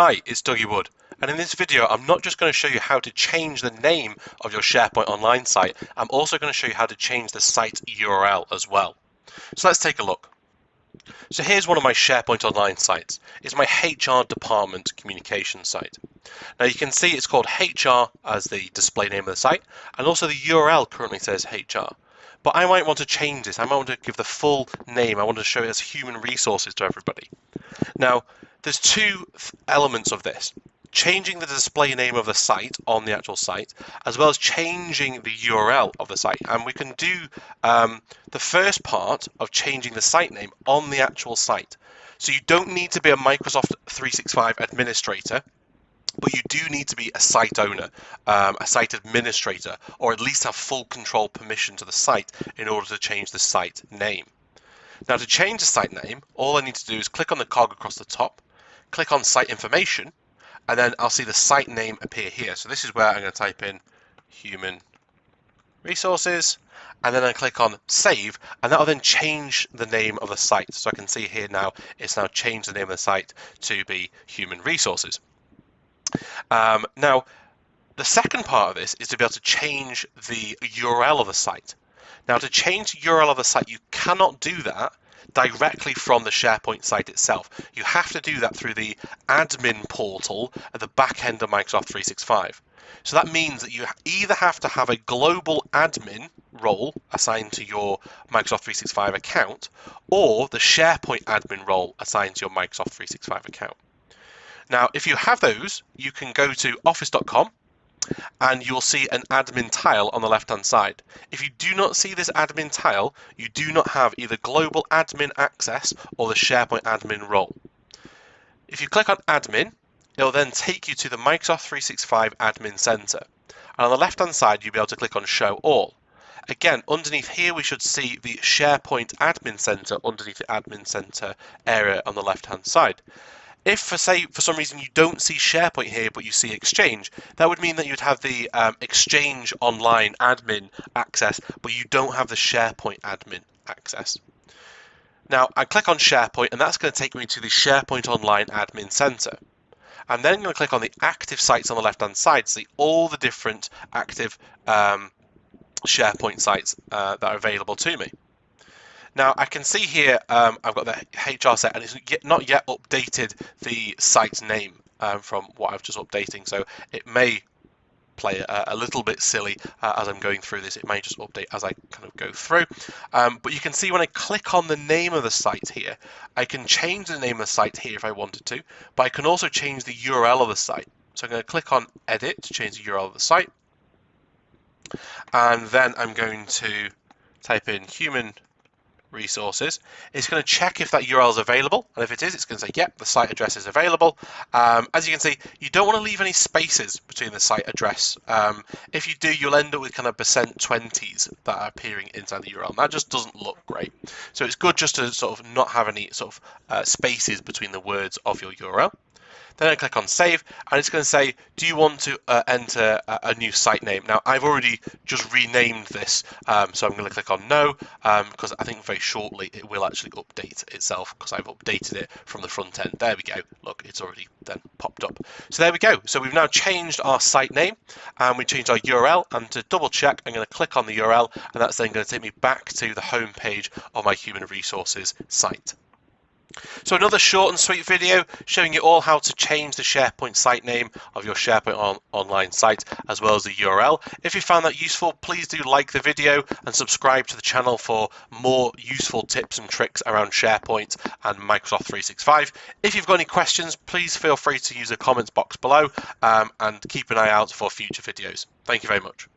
Hi, it's Dougie Wood, and in this video I'm not just going to show you how to change the name of your SharePoint Online site, I'm also going to show you how to change the site URL as well. So let's take a look. So here's one of my SharePoint Online sites. It's my HR department communication site. Now you can see it's called HR as the display name of the site, and also the URL currently says HR. But I might want to change this. I might want to give the full name. I want to show it as human resources to everybody. Now, there's two elements of this. Changing the display name of the site on the actual site, as well as changing the URL of the site. And we can do the first part of changing the site name on the actual site. So you don't need to be a Microsoft 365 administrator, but you do need to be a site owner, a site administrator, or at least have full control permission to the site in order to change the site name. Now, to change the site name, all I need to do is click on the cog across the top, click on site information, and then I'll see the site name appear here. So this is where I'm going to type in human resources, and then I click on save, and that'll then change the name of the site. So I can see here now, it's now changed the name of the site to be human resources. Now, the second part of this is to be able to change the URL of the site. Now, to change the URL of the site, you cannot do that directly from the SharePoint site itself. You have to do that through the admin portal at the back end of Microsoft 365. So that means that you either have to have a global admin role assigned to your Microsoft 365 account, or the SharePoint admin role assigned to your Microsoft 365 account. Now, if you have those, you can go to office.com and you'll see an admin tile on the left-hand side. If you do not see this admin tile, you do not have either global admin access or the SharePoint admin role. If you click on admin, it'll then take you to the Microsoft 365 Admin Centre. And on the left-hand side, you'll be able to click on Show All. Again, underneath here, we should see the SharePoint Admin Centre underneath the Admin Centre area on the left-hand side. If, for some reason you don't see SharePoint here, but you see Exchange, that would mean that you'd have the Exchange Online admin access, but you don't have the SharePoint admin access. Now, I click on SharePoint, and that's going to take me to the SharePoint Online Admin Centre. I'm then going to click on the active sites on the left-hand side to see all the different active SharePoint sites that are available to me. Now, I can see here I've got the HR set, and it's not yet updated the site name from what I've just updating, so it may play a little bit silly as I'm going through this. It may just update as I kind of go through. But you can see when I click on the name of the site here, I can change the name of the site here if I wanted to, but I can also change the URL of the site. So I'm going to click on Edit to change the URL of the site, and then I'm going to type in human resources. It's going to check if that URL is available, and if it is, it's going to say, yep, the site address is available. As you can see, you don't want to leave any spaces between the site address. If you do, you'll end up with kind of %20s that are appearing inside the URL, and that just doesn't look great. So it's good just to sort of not have any sort of spaces between the words of your URL. Then I click on save, and it's going to say, do you want to enter a new site name? Now, I've already just renamed this, so I'm going to click on no, because I think very shortly it will actually update itself, because I've updated it from the front end. There we go. Look, it's already then popped up. So there we go. So we've now changed our site name, and we changed our URL, and to double check, I'm going to click on the URL, and that's then going to take me back to the home page of my human resources site. So another short and sweet video showing you all how to change the SharePoint site name of your SharePoint Online site, as well as the URL. If you found that useful, please do like the video and subscribe to the channel for more useful tips and tricks around SharePoint and Microsoft 365. If you've got any questions, please feel free to use the comments box below, and keep an eye out for future videos. Thank you very much.